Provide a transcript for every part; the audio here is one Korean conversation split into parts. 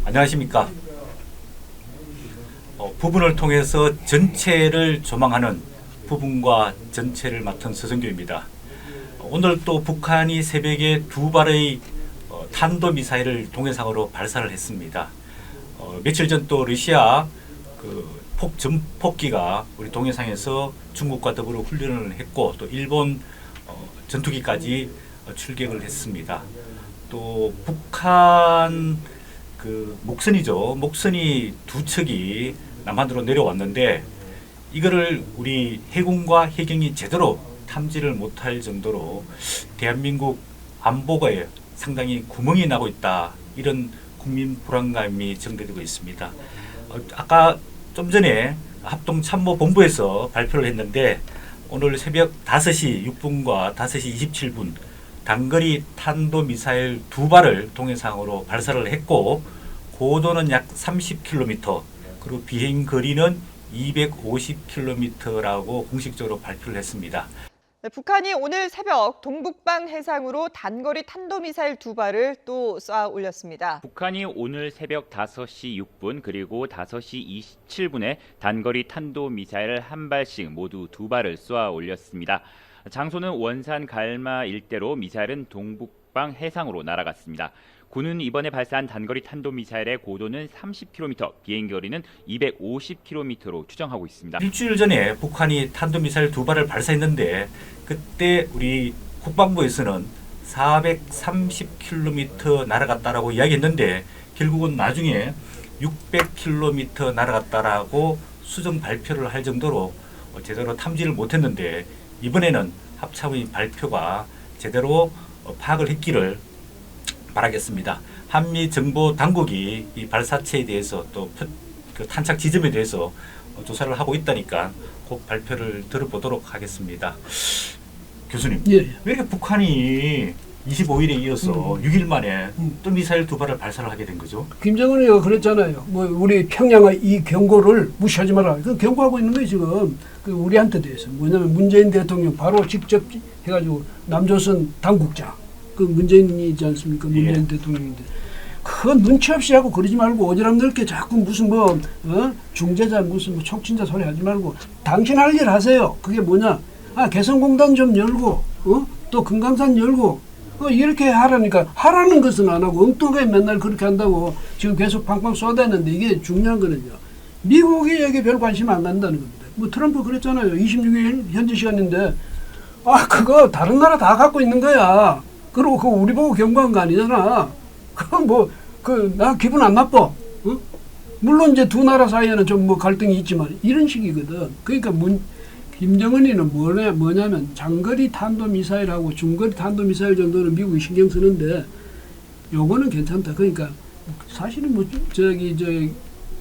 안녕하십니까. 부분을 통해서 전체를 조망하는 부분과 전체를 맡은 서성교입니다. 오늘 또 북한이 새벽에 두 발의 탄도미사일을 동해상으로 발사를 했습니다. 며칠 전 또 러시아 전폭기가 우리 동해상에서 중국과 더불어 훈련을 했고 또 일본 전투기까지 출격을 했습니다. 또 북한 목선이죠. 목선이 두 척이 남한으로 내려왔는데 이거를 우리 해군과 해경이 제대로 탐지를 못할 정도로 대한민국 안보가에 상당히 구멍이 나고 있다. 이런 국민 불안감이 전개되고 있습니다. 아까 좀 전에 합동참모본부에서 발표를 했는데 오늘 새벽 5시 6분과 5시 27분 단거리 탄도미사일 두 발을 동해상으로 발사를 했고 고도는 약 30km 그리고 비행거리는 250km라고 공식적으로 발표를 했습니다. 네, 북한이 오늘 새벽 동북방 해상으로 단거리 탄도미사일 두 발을 또 쏴 올렸습니다. 북한이 오늘 새벽 5시 6분 그리고 5시 27분에 단거리 탄도미사일 한 발씩 모두 두 발을 쏘아 올렸습니다. 장소는 원산 갈마 일대로 미사일은 동북방 해상으로 날아갔습니다. 군은 이번에 발사한 단거리 탄도미사일의 고도는 30km, 비행거리는 250km로 추정하고 있습니다. 일주일 전에 북한이 탄도미사일 두 발을 발사했는데 그때 우리 국방부에서는 430km 날아갔다라고 이야기했는데 결국은 나중에 600km 날아갔다라고 수정 발표를 할 정도로 제대로 탐지를 못했는데 이번에는 합참의 발표가 제대로 파악을 했기를 바라겠습니다. 한미 정보 당국이 이 발사체에 대해서 또 그 탄착 지점에 대해서 조사를 하고 있다니까 곧 발표를 들어보도록 하겠습니다. 교수님, 예. 왜 이렇게 북한이 25일에 이어서 6일 만에 또 미사일 두 발을 발사를 하게 된 거죠? 김정은이가 그랬잖아요. 뭐 우리 평양의 이 경고를 무시하지 마라. 그 경고하고 있는 거예요 지금. 그 우리한테 대해서 뭐냐면 문재인 대통령 바로 직접 해가지고 남조선 당국장 그 문재인이지 않습니까? 문재인 대통령인데. 그건 눈치 없이 하고 그러지 말고 오지랖 넓게 자꾸 무슨 중재자 무슨 촉진자 소리 하지 말고 당신 할 일 하세요. 그게 뭐냐? 개성공단 좀 열고 또 금강산 열고 이렇게 하라니까 하라는 것은 안 하고 엉뚱하게 맨날 그렇게 한다고 지금 계속 팡팡 쏟아내는데 이게 중요한 거는요. 미국이 여기 별 관심 안 간다는 겁니다. 뭐 트럼프 그랬잖아요. 26일 현지 시간인데 그거 다른 나라 다 갖고 있는 거야. 그리고 그거 우리 보고 경고한 거 아니잖아. 나 기분 안 나빠. 물론 이제 두 나라 사이에는 좀 뭐 갈등이 있지만 이런 식이거든. 그러니까 김정은이는 뭐냐면 장거리 탄도미사일하고 중거리 탄도미사일 정도는 미국이 신경 쓰는데 요거는 괜찮다. 그러니까 사실은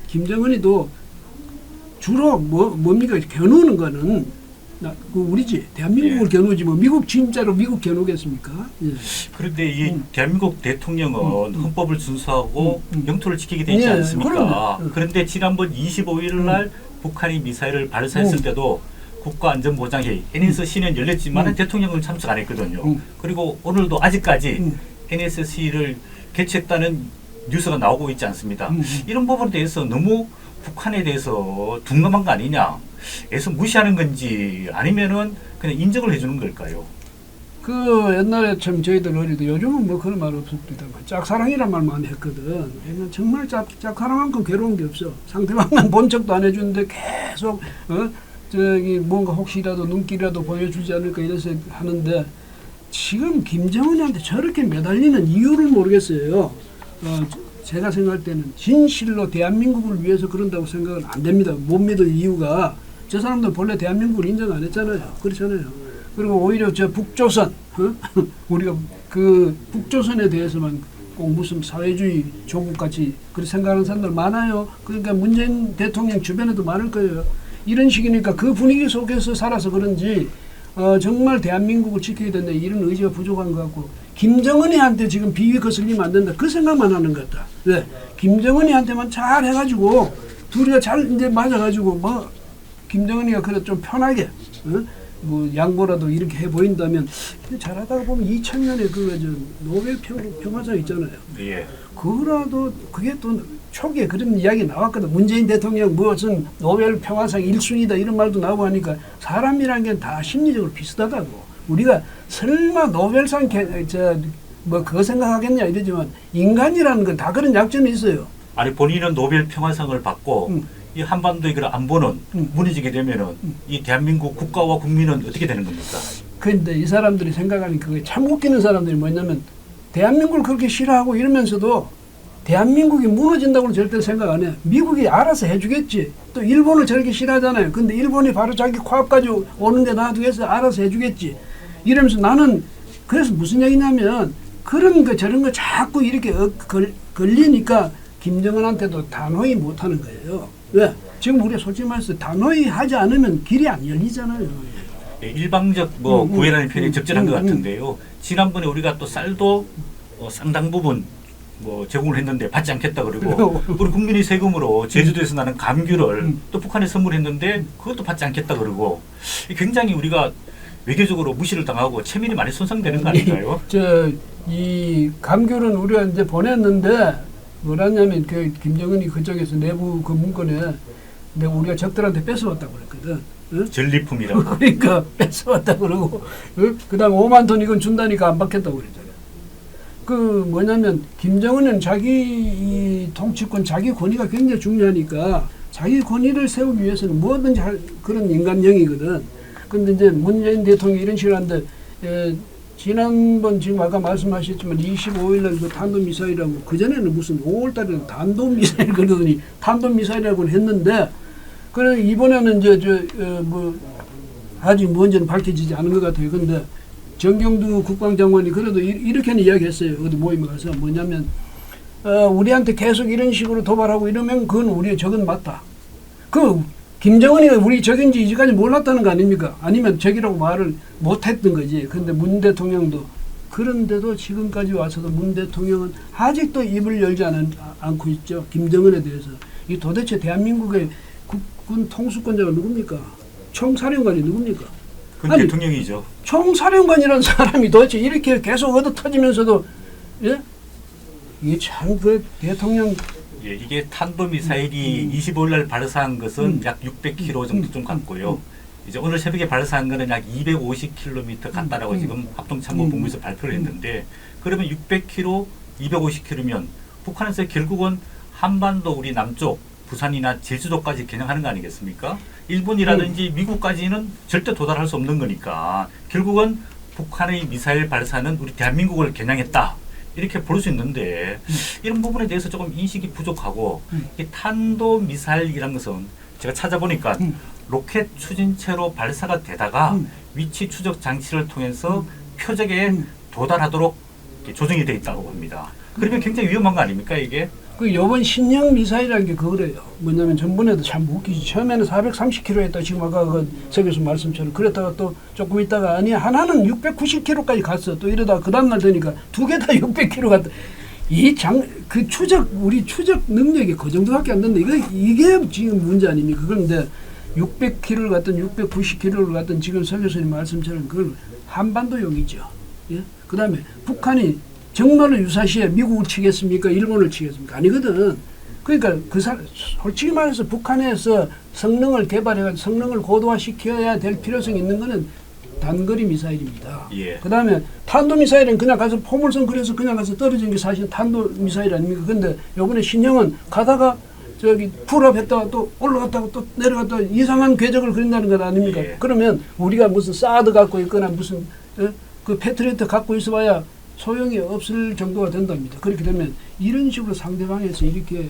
김정은이도 주로 뭡니까 겨누는 거는 우리지 대한민국을 겨누지 뭐 미국 진짜로 미국 겨누겠습니까? 예. 그런데 이 대한민국 대통령은 헌법을 준수하고 영토를 지키게 돼 있지 않습니까? 그런데 지난번 25일 날 북한이 미사일을 발사했을 때도 국가안전보장회의 NSC는 열렸지만 대통령은 참석 안 했거든요. 그리고 오늘도 아직까지 NSC를 개최했다는 뉴스가 나오고 있지 않습니다. 이런 부분에 대해서 너무 북한에 대해서 둔감한 거 아니냐? 에서 무시하는 건지 아니면은 그냥 인정을 해주는 걸까요? 그 옛날에 참 저희들 어릴 때 요즘은 뭐 그런 말 없습니다만 짝사랑이란 말 많이 했거든. 정말 짝사랑만큼 괴로운 게 없어. 상대방은 본 척도 안 해주는데 계속 뭔가 혹시라도 눈길이라도 보여주지 않을까 이래서 하는데 지금 김정은한테 저렇게 매달리는 이유를 모르겠어요. 제가 생각할 때는 진실로 대한민국을 위해서 그런다고 생각은 안 됩니다. 못 믿을 이유가 저 사람들 본래 대한민국을 인정 안 했잖아요. 그렇잖아요. 그리고 오히려 저 북조선 우리가 그 북조선에 대해서만 꼭 무슨 사회주의 조국같이 그렇게 생각하는 사람들 많아요. 그러니까 문재인 대통령 주변에도 많을 거예요. 이런 식이니까 그 분위기 속에서 살아서 그런지 정말 대한민국을 지켜야 된다 이런 의지가 부족한 것 같고 김정은이한테 지금 비위 거슬리면 안 된다 그 생각만 하는 것 같다. 네. 김정은이한테만 잘 해가지고 둘이가 잘 이제 맞아가지고 김정은이가 그래 좀 편하게 뭐 양보라도 이렇게 해 보인다면 잘하다가 보면 2000년에 노벨 평화상 있잖아요. 예. 그거라도 그게 또 초기에 그런 이야기 나왔거든. 문재인 대통령 무슨 노벨 평화상 1순위다 이런 말도 나오고 하니까 사람이란 게 다 심리적으로 비슷하다고. 우리가 설마 노벨상 뭐 그거 생각하겠냐 이러지만 인간이라는 건 다 그런 약점이 있어요. 아니 본인은 노벨 평화상을 받고 이 한반도 이걸 안보는 무너지게 되면은 이 대한민국 국가와 국민은 어떻게 되는 겁니까? 그런데 이 사람들이 생각하는 그게 참 웃기는 사람들이 뭐냐면 대한민국을 그렇게 싫어하고 이러면서도 대한민국이 무너진다고는 절대 생각 안 해. 미국이 알아서 해주겠지. 또 일본을 저렇게 싫어하잖아요. 근데 일본이 바로 자기 코앞까지 오는데 놔두겠어. 알아서 해주겠지. 이러면서 나는 그래서 무슨 얘기냐면 그런 거 저런 거 자꾸 이렇게 걸리니까 김정은한테도 단호히 못하는 거예요. 왜? 지금 우리가 솔직히 말해서 단호히 하지 않으면 길이 안 열리잖아요. 예, 일방적 구애라는 표현이 적절한 것 같은데요. 지난번에 우리가 또 쌀도 상당 부분 제공을 했는데 받지 않겠다 그러고 우리 국민의 세금으로 제주도에서 나는 감귤을 또 북한에 선물했는데 그것도 받지 않겠다 그러고 굉장히 우리가 외교적으로 무시를 당하고 체면이 많이 손상되는 거 아닌가요? 이 감귤은 우리가 이제 보냈는데 뭐라냐면 그 김정은이 그쪽에서 내부 그 문건에 내가 우리가 적들한테 뺏어왔다고 그랬거든. 응? 전리품이라고. 그러니까 뺏어왔다고 그러고 그다음 5만 톤 이건 준다니까 안 받겠다고 그랬잖아요. 그 뭐냐면 김정은은 자기 통치권, 자기 권위가 굉장히 중요하니까 자기 권위를 세우기 위해서는 뭐든지 할 그런 인간형이거든. 근데 이제 문재인 대통령이 이런 식으로 하는데 지난번 지금 아까 말씀하셨지만 25일날 그 탄도미사일이라고 그전에는 무슨 5월달에는 탄도미사일 그러더니 탄도미사일이라고 했는데 그래 이번에는 이제 뭐 아직 뭔지는 밝혀지지 않은 것 같아요. 근데 정경두 국방장관이 그래도 이렇게는 이야기했어요. 어디 모임에 가서 뭐냐면 우리한테 계속 이런 식으로 도발하고 이러면 그건 적은 맞다. 그 김정은이 우리 적인지 이제까지 몰랐다는 거 아닙니까? 아니면 적이라고 말을 못했던 거지. 근데 문 대통령도 그런데도 지금까지 와서도 문 대통령은 아직도 입을 열지 않고 있죠. 김정은에 대해서. 이 도대체 대한민국의 국군 통수권자가 누굽니까? 총사령관이 누굽니까? 그 대통령이죠. 총사령관이라는 사람이 도대체 이렇게 계속 얻어 터지면서도 예? 이게 참 그 대통령 예, 이게 탄도미사일이 25일 날 발사한 것은 약 600km 정도 좀 갔고요. 이제 오늘 새벽에 발사한 거는 약 250km 갔다라고 지금 합동참모본부에서 발표를 했는데 그러면 600km, 250km면 북한에서 결국은 한반도 우리 남쪽 부산이나 제주도까지 겨냥하는 거 아니겠습니까? 일본이라든지 미국까지는 절대 도달할 수 없는 거니까 결국은 북한의 미사일 발사는 우리 대한민국을 겨냥했다. 이렇게 볼 수 있는데 이런 부분에 대해서 조금 인식이 부족하고 이 탄도미사일이라는 것은 제가 찾아보니까 로켓 추진체로 발사가 되다가 위치 추적 장치를 통해서 표적에 도달하도록 조정이 되어 있다고 합니다. 그러면 굉장히 위험한 거 아닙니까 이게? 그 요번 신형 미사일이라는 게 그거래요. 뭐냐면 전번에도 참 웃기지. 처음에는 430km 했다. 지금 아까 그 석 교수 말씀처럼 그랬다가 또 조금 있다가 아니 하나는 690km까지 갔어. 또 이러다가 그 다음날 되니까 두 개 다 600km 갔다. 그 우리 추적 능력이 그 정도밖에 안 된다. 이게 지금 문제 아닙니까? 그런데 600km를 갔든 690km를 갔든 지금 석 교수님 말씀처럼 그걸 한반도용이죠. 예? 그 다음에 북한이 정말로 유사시에 미국을 치겠습니까? 일본을 치겠습니까? 아니거든. 그러니까 솔직히 말해서 북한에서 성능을 개발해가지고 성능을 고도화시켜야 될 필요성이 있는 거는 단거리 미사일입니다. 예. 그 다음에 탄도미사일은 그냥 가서 포물선 그래서 그냥 가서 떨어진 게 사실 탄도미사일 아닙니까? 근데 요번에 신형은 가다가 저기 풀업했다가 또 올라갔다가 또 내려갔다가 이상한 궤적을 그린다는 것 아닙니까? 예. 그러면 우리가 무슨 사드 갖고 있거나 무슨 그 패트리어트 갖고 있어봐야 소용이 없을 정도가 된답니다. 그렇게 되면 이런 식으로 상대방에서 이렇게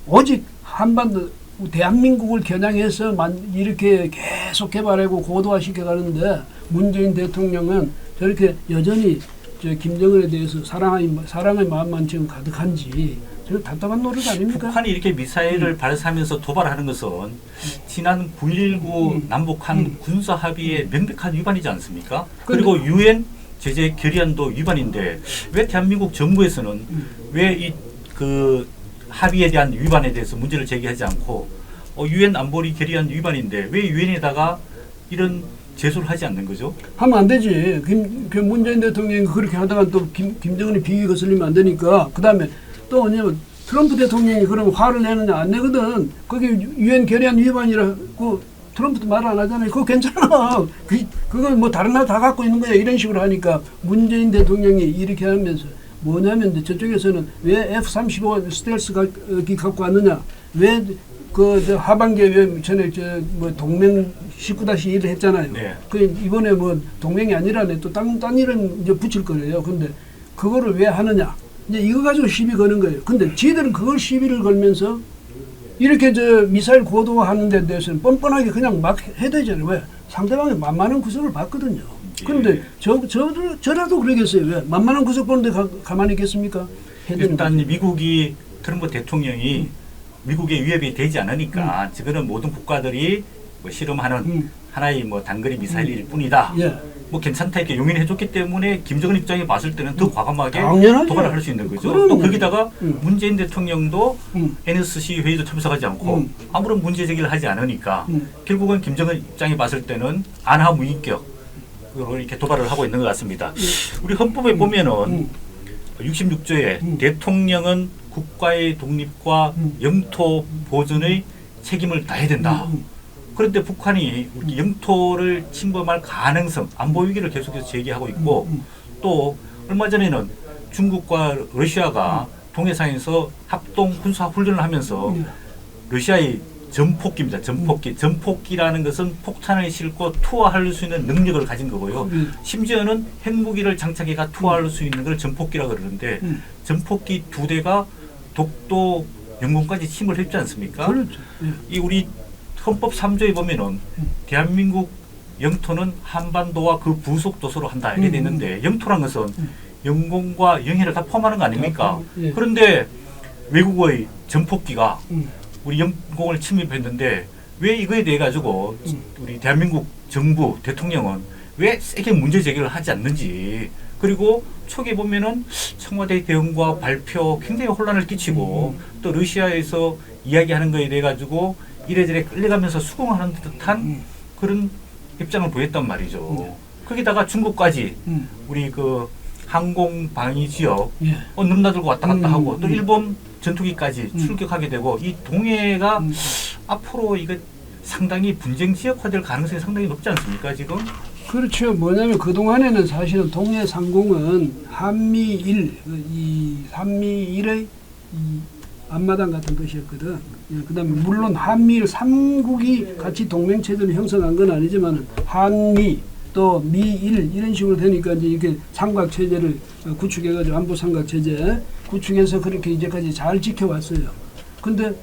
오직 한반도 대한민국을 겨냥해서 이렇게 계속 개발하고 고도화시켜 가는데 문재인 대통령은 저렇게 여전히 김정은에 대해서 사랑의 마음만 지금 가득한지 저 답답한 노릇 아닙니까? 북한이 이렇게 미사일을 발사하면서 도발하는 것은 지난 9.19 남북한 군사 합의의 명백한 위반이지 않습니까? 그리고 유엔 제재 결의안도 위반인데 왜 대한민국 정부에서는 왜 이 그 합의에 대한 위반에 대해서 문제를 제기하지 않고 유엔 안보리 결의안 위반인데 왜 유엔에다가 이런 제소를 하지 않는 거죠? 하면 안 되지. 그 문재인 대통령이 그렇게 하다가 또 김정은이 비위 거슬리면 안 되니까. 그 다음에 또 뭐냐면 트럼프 대통령이 그럼 화를 내느냐 안 내거든. 그게 유엔 결의안 위반이라고 트럼프도 말 안 하잖아요. 그거 괜찮아. 그건 뭐 다른 나라 다 갖고 있는 거야. 이런 식으로 하니까 문재인 대통령이 이렇게 하면서 뭐냐면 저쪽에서는 왜 F-35 스텔스기 갖고 왔느냐. 왜 그 하반기에 왜 전에 뭐 동맹 19-1을 했잖아요. 네. 그 이번에 뭐 동맹이 아니라네 또 딴 일은 이제 붙일 거예요. 근데 그거를 왜 하느냐. 이제 이거 가지고 시비 거는 거예요. 근데 지들은 그걸 시비를 걸면서 이렇게 미사일 고도화하는 데 대해서는 뻔뻔하게 그냥 막 해야 되잖아요. 왜? 상대방이 만만한 구석을 봤거든요. 그런데 저라도 그러겠어요. 왜? 만만한 구석 보는데 가만히 있겠습니까? 일단 미국이 트럼프 대통령이 미국의 위협이 되지 않으니까 지금은 모든 국가들이 뭐 실험하는 하나의 뭐 단거리 미사일일 뿐이다. 예. 뭐 괜찮다 이렇게 용인해줬기 때문에 김정은 입장에 봤을 때는 더 과감하게 당연하죠. 도발을 할 수 있는 거죠. 그럼요. 또 거기다가 문재인 대통령도 NSC 회의도 참석하지 않고 아무런 문제 제기를 하지 않으니까 결국은 김정은 입장에 봤을 때는 안하무인격으로 이렇게 도발을 하고 있는 것 같습니다. 우리 헌법에 보면은 66조에 대통령은 국가의 독립과 영토 보존의 책임을 다해야 된다. 그런데 북한이 우리 영토를 침범할 가능성, 안보 위기를 계속해서 제기하고 있고 또 얼마 전에는 중국과 러시아가 동해상에서 합동 군사 훈련을 하면서 러시아의 전폭기입니다. 전폭기. 전폭기라는 것은 폭탄을 싣고 투하할 수 있는 능력을 가진 거고요. 심지어는 핵무기를 장착해가 투하할 수 있는 걸 전폭기라고 그러는데 전폭기 2대가 독도 영공까지 침을 했지 않습니까? 그렇죠. 이 우리 헌법 3조에 보면은 대한민국 영토는 한반도와 그 부속 도서로 한다 이렇게 돼 있는데 영토란 것은 영공과 영해를 다 포함하는 거 아닙니까? 예. 그런데 외국의 전폭기가 우리 영공을 침입했는데 왜 이거에 대해 가지고 우리 대한민국 정부 대통령은 왜 세게 문제 제기를 하지 않는지. 그리고 초기에 보면은 청와대 대응과 발표 굉장히 혼란을 끼치고 또 러시아에서 이야기하는 거에 대해 가지고 이래저래 끌려가면서 수긍하는 듯한 그런 입장을 보였단 말이죠. 거기다가 중국까지 우리 그 항공 방위 지역 넘나들고 왔다 갔다 하고 또 일본 전투기까지 출격하게 되고 이 동해가 앞으로 이거 상당히 분쟁 지역화될 가능성이 상당히 높지 않습니까 지금? 그렇죠. 뭐냐면 그동안에는 사실은 동해 상공은 한미일, 이 한미일의 이 앞마당 같은 것이었거든. 그다음에 물론 한미일 3국이 같이 동맹체제를 형성한 건 아니지만 한미 또 미일 이런 식으로 되니까 이제 이렇게 삼각체제를 구축해가지고 안보 삼각체제 구축해서 그렇게 이제까지 잘 지켜왔어요. 근데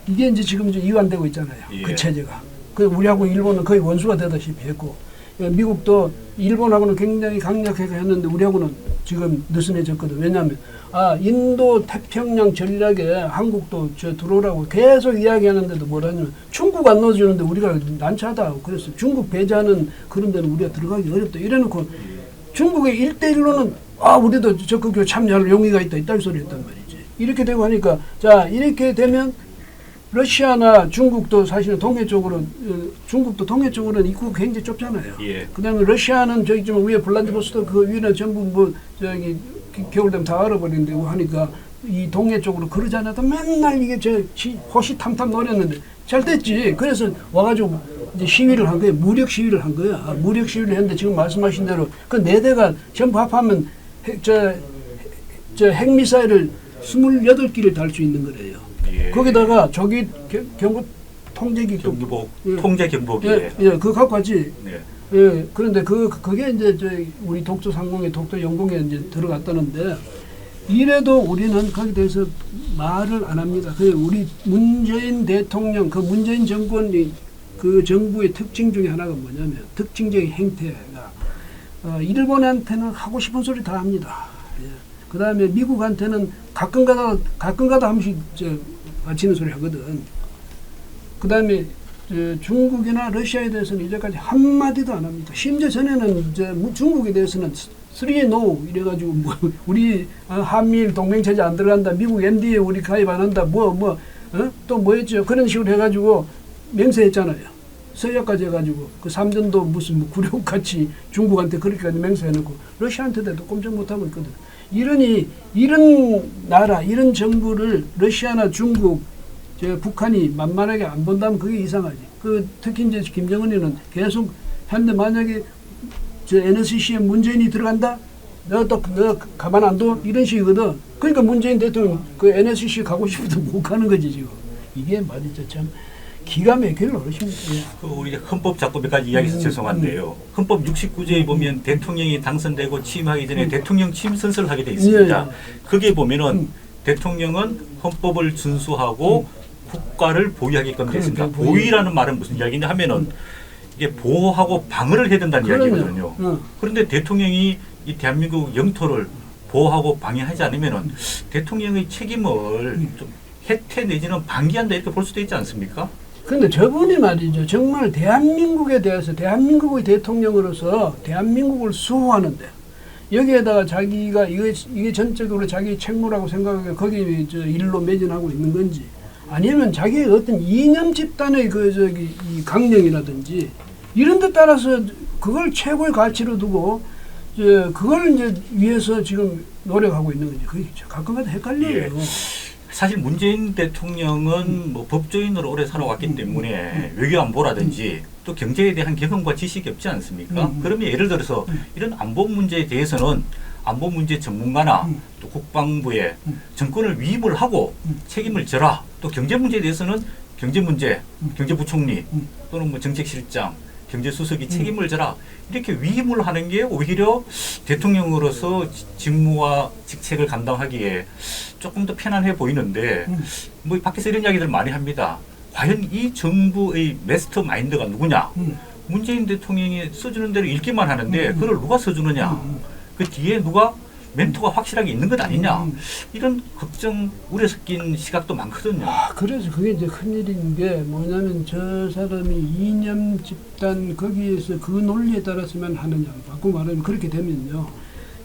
이게 이제 지금 이제 이완되고 있잖아요. 예. 그 체제가. 그 우리하고 일본은 거의 원수가 되다시피 했고 미국도 일본하고는 굉장히 강력하게 했는데 우리하고는 지금 느슨해졌거든. 왜냐하면 인도 태평양 전략에 한국도 들어오라고 계속 이야기하는데도 뭐라냐면 중국 안 넣어주는데 우리가 난처하다. 그래서 중국 배제하는 그런 데는 우리가 들어가기 어렵다. 이래놓고 중국의 1대1로는 우리도 적극적으로 참여할 용의가 있다. 이딴 소리였단 말이지. 이렇게 되고 하니까 자 이렇게 되면 러시아나 중국도 사실은 동해 쪽으로 중국도 동해 쪽으로는 입구가 굉장히 좁잖아요. 예. 그다음에 러시아는 저기 좀 위에 블라디보스토크 그 위는 전부 뭐 저기 겨울 되면 다 얼어버린다고 하니까 이 동해 쪽으로 그러지 않아도 맨날 이게 호시탐탐 노렸는데 잘 됐지. 그래서 와가지고 이제 시위를 한 거예요. 무력 시위를 한 거야. 무력 시위를 했는데 지금 말씀하신 대로 그 4대가 전부 합하면 핵미사일을 28기를 달 수 있는 거래요. 예. 거기다가 저기 경보 통제기 경보 예. 통제 경보기. 그거 갖고 왔지. 네. 예, 그런데 그게 이제 우리 독도 상공에 독도 영공에 이제 들어갔다는데 이래도 우리는 거기에 대해서 말을 안 합니다. 그 우리 문재인 대통령 그 문재인 정권이 그 정부의 특징 중에 하나가 뭐냐면 특징적인 행태가 일본한테는 하고 싶은 소리 다 합니다. 예. 그 다음에 미국한테는 가끔가다 한 번씩 바치는 소리 하거든. 그 다음에 중국이나 러시아에 대해서는 이제까지 한마디도 안 합니다. 심지어 전에는 중국에 대해서는 3 no 이래가지고 뭐 우리 한미일 동맹체제 안 들어간다. 미국 NDA에 우리 가입 안 한다. 또 뭐였죠. 그런 식으로 해가지고 맹세했잖아요. 서약까지 해가지고 그 삼전도 무슨 뭐 굴욕같이 중국한테 그렇게까지 맹세해놓고 러시아한테도 꼼짝 못하고 있거든. 이런 나라, 이런 정부를 러시아나 중국, 북한이 만만하게 안 본다면 그게 이상하지. 특히 이제 김정은이는 계속 한데 만약에 NSC에 문재인이 들어간다? 너 가만 안 둬? 이런 식이거든. 그러니까 문재인 대통령 그 NSC 가고 싶어도 못 가는 거지 지금. 이게 말이죠 참 기가 막힐 어르신입니다. 우리 헌법 작법에까지 이야기해서 죄송한데요. 헌법 69조에 보면 대통령이 당선되고 취임하기 전에 대통령 취임 선서를 하게 돼 있습니다. 거기에 보면은 대통령은 헌법을 준수하고 국가를 보위하게끔 되어 있습니다. 보위라는 말은 무슨 이야기냐 하면은 이게 보호하고 방어를 해야 된다는 이야기거든요. 그런데 대통령이 이 대한민국 영토를 보호하고 방해하지 않으면은 대통령의 책임을 좀 해태 내지는 방기한다 이렇게 볼 수도 있지 않습니까? 그런데 저분이 말이죠. 정말 대한민국에 대해서 대한민국의 대통령으로서 대한민국을 수호하는데 여기에다가 자기가 이게 전적으로 자기 책무라고 생각하고 거기에 일로 매진하고 있는 건지 아니면 자기의 어떤 이념 집단의 이 강령이라든지 이런 데 따라서 그걸 최고의 가치로 두고 그걸 이제 위해서 지금 노력하고 있는 거지. 그게 가끔가다 헷갈려요. 예. 사실 문재인 대통령은 뭐 법조인으로 오래 살아왔기 때문에 외교안보라든지 또 경제에 대한 경험과 지식이 없지 않습니까? 그러면 예를 들어서 이런 안보 문제에 대해서는 안보 문제 전문가나 또 국방부에 정권을 위임을 하고 책임을 져라. 또 경제 문제에 대해서는 경제 문제, 경제부총리 또는 뭐 정책실장, 경제수석이 책임을 져라. 이렇게 위임을 하는 게 오히려 대통령으로서 직무와 직책을 감당하기에 조금 더 편안해 보이는데 뭐 밖에서 이런 이야기들 많이 합니다. 과연 이 정부의 마스터 마인드가 누구냐? 문재인 대통령이 써주는 대로 읽기만 하는데 그걸 누가 써주느냐? 그 뒤에 누가 멘토가 확실하게 있는 것 아니냐? 이런 걱정, 우려 섞인 시각도 많거든요. 그래서 그게 이제 큰일인 게 뭐냐면 저 사람이 이념 집단 거기에서 그 논리에 따라서만 하느냐. 바꿔 말하면 그렇게 되면요.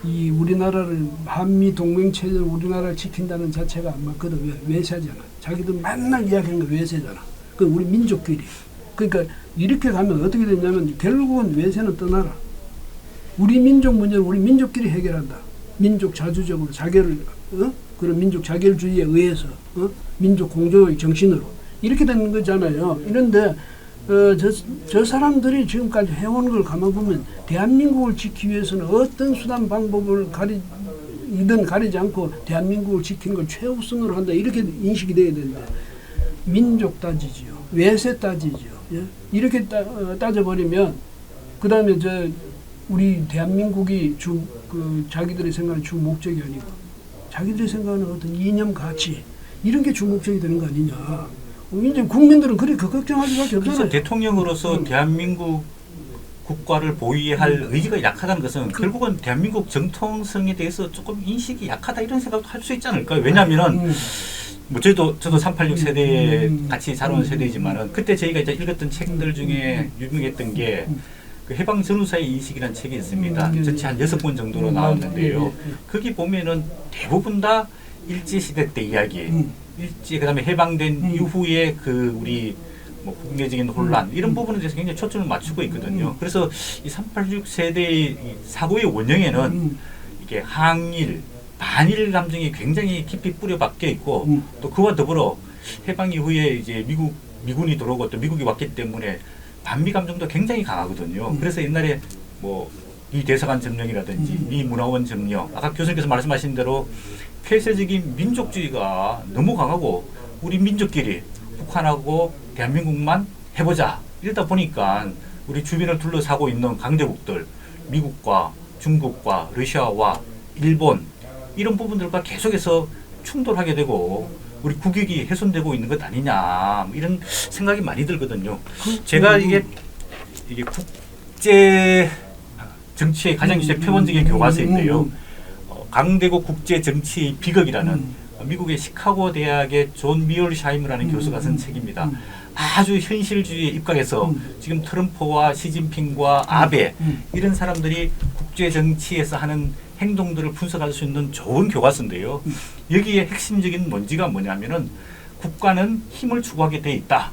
이 우리나라를 한미 동맹 체제를 우리나라를 지킨다는 자체가 안 맞거든. 외세잖아. 자기들 맨날 이야기하는 거 외세잖아. 그 우리 민족끼리. 그러니까 이렇게 가면 어떻게 되냐면 결국은 외세는 떠나라. 우리 민족 문제를 우리 민족끼리 해결한다. 민족 자주적으로 자결을 그런 민족 자결주의에 의해서 민족 공조의 정신으로 이렇게 되는 거잖아요. 이런데 저 사람들이 지금까지 해온 걸 가만 보면 대한민국을 지키기 위해서는 어떤 수단 방법을 가리지 않고 대한민국을 지키는 걸 최우선으로 한다 이렇게 인식이 돼야 되는데 민족 따지지요, 외세 따지지요. 예? 이렇게 따져버리면 그 다음에 우리 대한민국이 자기들이 생각하는 주 목적이 아니고 자기들이 생각하는 어떤 이념 가치 이런 게 주 목적이 되는 거 아니냐. 이제 국민들은 그렇게 걱정할 수밖에 없잖아요. 그래서 대통령으로서 대한민국 국가를 보위할 의지가 약하다는 것은 결국은 대한민국 정통성에 대해서 조금 인식이 약하다 이런 생각도 할 수 있지 않을까요? 왜냐하면은 뭐 저도 386 세대에 같이 자라온 세대이지만은 그때 저희가 이제 읽었던 책들 중에 유명했던 게 그 해방 전후사의 인식이라는 책이 있습니다. 전체 한 6권 정도로 나왔는데요. 거기 보면은 대부분 다 일제시대 때 이야기, 그다음에 해방된 이후에 그 우리 뭐 국내적인 혼란 이런 부분에 대해서 굉장히 초점을 맞추고 있거든요. 그래서 이 386 세대의 사고의 원형에는 이게 항일, 반일 감정이 굉장히 깊이 뿌려박혀 있고 또 그와 더불어 해방 이후에 이제 미군이 들어오고 또 미국이 왔기 때문에 반미 감정도 굉장히 강하거든요. 그래서 옛날에 뭐 미 대사관 점령이라든지 미 문화원 점령, 아까 교수님께서 말씀하신 대로 폐쇄적인 민족주의가 너무 강하고 우리 민족끼리 북한하고 대한민국만 해보자 이러다 보니까 우리 주변을 둘러싸고 있는 강대국들 미국과 중국과 러시아와 일본 이런 부분들과 계속해서 충돌하게 되고 우리 국익이 훼손되고 있는 것 아니냐 이런 생각이 많이 들거든요. 제가 이게 국제 정치의 가장 이제 표본적인 교과서인데요. 강대국 국제 정치의 비극이라는 미국의 시카고 대학의 존 미얼샤임이라는 교수가 쓴 책입니다. 아주 현실주의에 입각해서 지금 트럼프와 시진핑과 아베 이런 사람들이 국제 정치에서 하는 행동들을 분석할 수 있는 좋은 교과서인데요. 여기에 핵심적인 논지가 뭐냐면은 국가는 힘을 추구하게 돼 있다.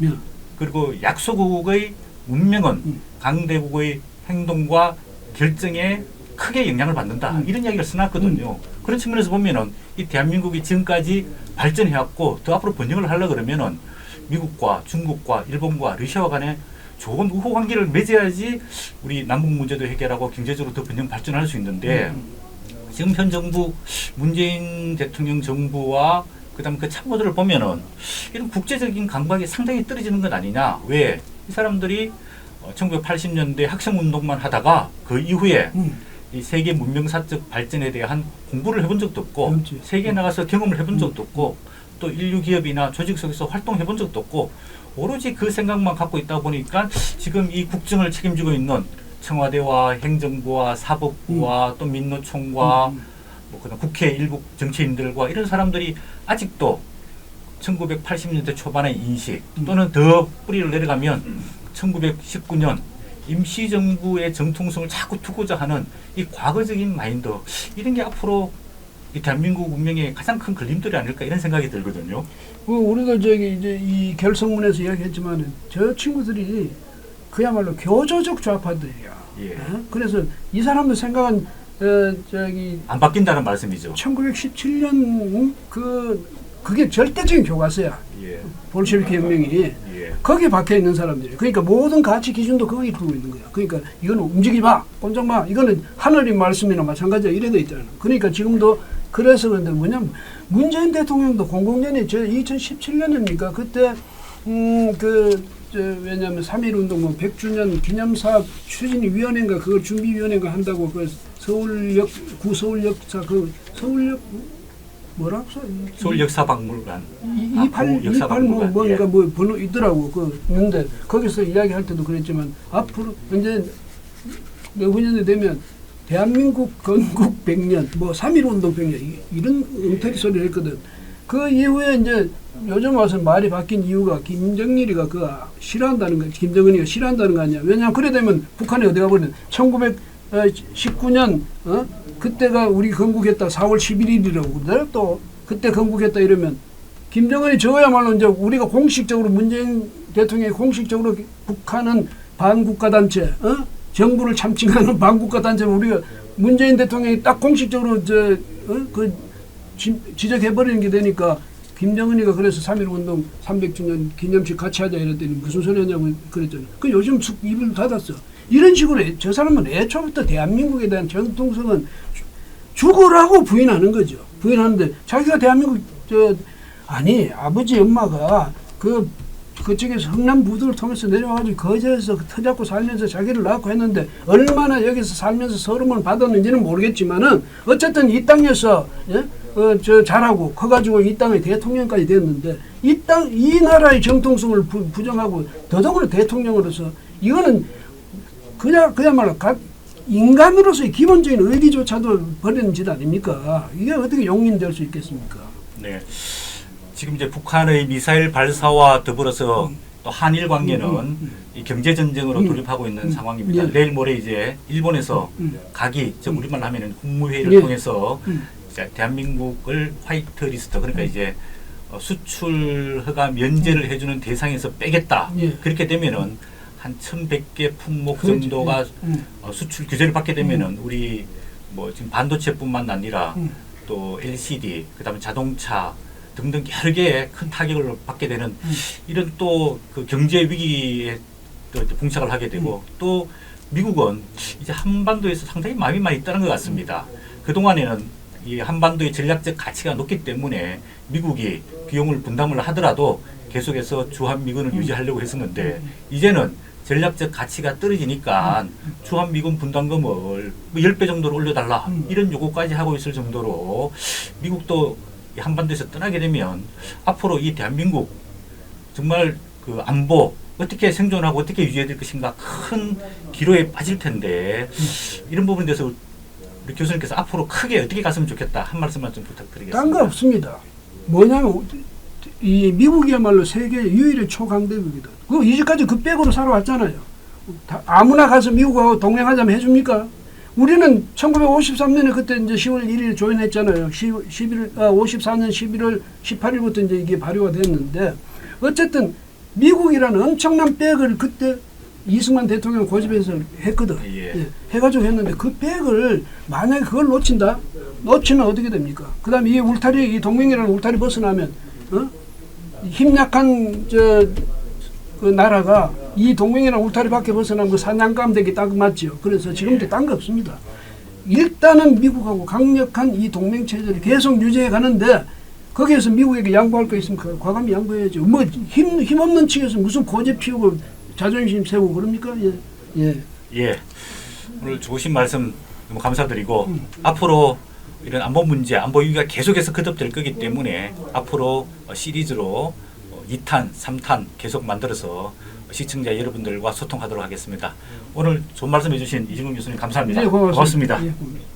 그리고 약소국의 문명은 강대국의 행동과 결정에 크게 영향을 받는다. 이런 이야기를 써놨거든요. 그런 측면에서 보면은 이 대한민국이 지금까지 발전해왔고 더 앞으로 번영을 하려고 그러면은 미국과 중국과 일본과 러시아와 간에 좋은 우호 관계를 맺어야지 우리 남북 문제도 해결하고 경제적으로 더 번영 발전할 수 있는데 지금 현 정부 문재인 대통령 정부와 그다음 그 참모들을 보면은 이런 국제적인 강박이 상당히 떨어지는 것 아니냐. 왜? 이 사람들이 1980년대 학생운동만 하다가 그 이후에 이 세계 문명사적 발전에 대한 공부를 해본 적도 없고 그렇지. 세계에 나가서 경험을 해본 적도 없고 또 인류 기업이나 조직 속에서 활동해본 적도 없고 오로지 그 생각만 갖고 있다 보니까 지금 이 국정을 책임지고 있는 청와대와 행정부와 사법부와 또 민노총과 뭐 그다음 국회 일부 정치인들과 이런 사람들이 아직도 1980년대 초반의 인식 또는 더 뿌리를 내려가면 1919년 임시정부의 정통성을 자꾸 두고자 하는 이 과거적인 마인드 이런 게 앞으로 이 대한민국 운명의 가장 큰 걸림돌이 아닐까 이런 생각이 들거든요. 우리가 저기 이제 이 결성문에서 이야기했지만은 저 친구들이 그야말로 교조적 좌파들이야. 예. 그래서 이 사람들 생각은 저기 안 바뀐다는 말씀이죠. 1917년 그게 절대적인 교과서야. 예. 볼셰비키 혁명이 예. 거기에 박혀 있는 사람들이. 그러니까 모든 가치 기준도 거기에 두고 있는 거야. 그러니까 이거는 움직이지 마, 꼼짝 마. 이거는 하늘의 말씀이나 마찬가지야. 이래 돼 있잖아. 그러니까 지금도 그래서 그런데 뭐냐면 문재인 대통령도 공공연히 저 2017년입니까? 그때 왜냐하면 3.1 운동 뭐 100주년 기념사업 추진위원회인가 그걸 준비위원회가 한다고 그 서울역 구서울역사 그 서울역 뭐라고 써? 서울역사박물관. 28 뭐 뭔가 예. 뭐 번호 있더라고 그 있는데 거기서 이야기할 때도 그랬지만 앞으로 이제 내후년에 되면 대한민국 건국 100년 뭐 3.1 운동 100년 이런 엉터리 소리를 했거든. 그 이후에 이제 요즘 와서 말이 바뀐 이유가 김정일이가 싫어한다는 거, 김정은이가 싫어한다는 거 아니야. 왜냐하면 그래 되면 북한이 어디 가버리는 1919년 그때가 우리 건국했다 4월 11일이라고 그래 또 그때 건국했다 이러면 김정은이 저야말로 이제 우리가 공식적으로 문재인 대통령이 공식적으로 북한은 반국가단체, 정부를 참칭하는 반국가단체 우리가 문재인 대통령이 딱 공식적으로 지적해버리는 게 되니까 김정은이가 그래서 3.1 운동 300주년 기념식 같이 하자 이랬더니 무슨 소리 하냐고 그랬잖아요. 그 요즘 입을 닫았어. 이런 식으로 저 사람은 애초부터 대한민국에 대한 정통성은 죽으라고 부인하는 거죠. 부인하는데 자기가 대한민국 아니 아버지 엄마가 그쪽에서 흥남 부두를 통해서 내려와가지고 거제에서 터잡고 살면서 자기를 낳고 했는데 얼마나 여기서 살면서 서름을 받았는지는 모르겠지만은 어쨌든 이 땅에서 잘하고 커가지고 이 땅의 대통령까지 됐는데 이 나라의 정통성을 부정하고 더더구나 대통령으로서 이거는 그야말로 인간으로서의 기본적인 의리조차도 버리는 짓 아닙니까? 이게 어떻게 용인될 수 있겠습니까? 네. 지금 이제 북한의 미사일 발사와 더불어서 또 한일 관계는 이 경제 전쟁으로 돌입하고 있는 상황입니다. 예. 내일 모레 이제 일본에서 각이 즉 우리말로 하면은 국무회의를 예. 통해서 이제 대한민국을 화이트 리스트 그러니까 이제 수출 허가 면제를 해주는 대상에서 빼겠다. 예. 그렇게 되면은 한 1,100개 품목 그렇죠. 정도가 수출 규제를 받게 되면은 우리 뭐 지금 반도체뿐만 아니라 또 LCD 그다음에 자동차 등등 여러 개의 큰 타격을 받게 되는 이런 또 그 경제 위기에 또 봉착을 하게 되고 또 미국은 이제 한반도에서 상당히 마음이 많이 있다는 것 같습니다. 그동안에는 이 한반도의 전략적 가치가 높기 때문에 미국이 비용을 분담을 하더라도 계속해서 주한미군을 유지하려고 했었는데 이제는 전략적 가치가 떨어지니까 주한미군 분담금을 뭐 10배 정도로 올려달라 이런 요구까지 하고 있을 정도로 미국도 한반도에서 떠나게 되면 앞으로 이 대한민국 정말 그 안보 어떻게 생존하고 어떻게 유지해야 될 것인가 큰 기로에 빠질 텐데 이런 부분에 대해서 우리 교수님께서 앞으로 크게 어떻게 갔으면 좋겠다 한 말씀만 좀 부탁드리겠습니다. 딴 거 없습니다. 뭐냐면 이 미국이야말로 세계 유일의 초강대국이다. 그 이제까지 그 백으로 살아왔잖아요. 아무나 가서 미국하고 동맹하자면 해줍니까? 우리는 1953년에 그때 이제 10월 1일 조인했잖아요. 54년 11월 18일부터 이제 이게 발효가 됐는데 어쨌든 미국이라는 엄청난 백을 그때 이승만 대통령 고집해서 했거든. 예. 예, 해가지고 했는데 그 백을 만약에 그걸 놓친다? 놓치면 어떻게 됩니까? 그다음에 이 울타리, 이 동맹이라는 울타리 벗어나면 힘 약한 그 나라가 이 동맹이라는 울타리 밖에 벗어나면 그 사냥감 되기 딱 맞죠. 그래서 지금도 딴 거 없습니다. 일단은 미국하고 강력한 이 동맹 체제를 계속 유지해 가는데 거기에서 미국에게 양보할 거 있으면 과감히 양보해야죠. 뭐 힘없는 측에서 무슨 고집 피우고 자존심 세우고 그럽니까? 예. 오늘 좋으신 말씀 너무 감사드리고 앞으로 이런 안보 문제, 안보 위기가 계속해서 거듭될 거기 때문에 앞으로 시리즈로 2탄, 3탄 계속 만들어서 시청자 여러분들과 소통하도록 하겠습니다. 오늘 좋은 말씀 해주신 이진국 교수님 감사합니다. 네, 고맙습니다. 고맙습니다. 예.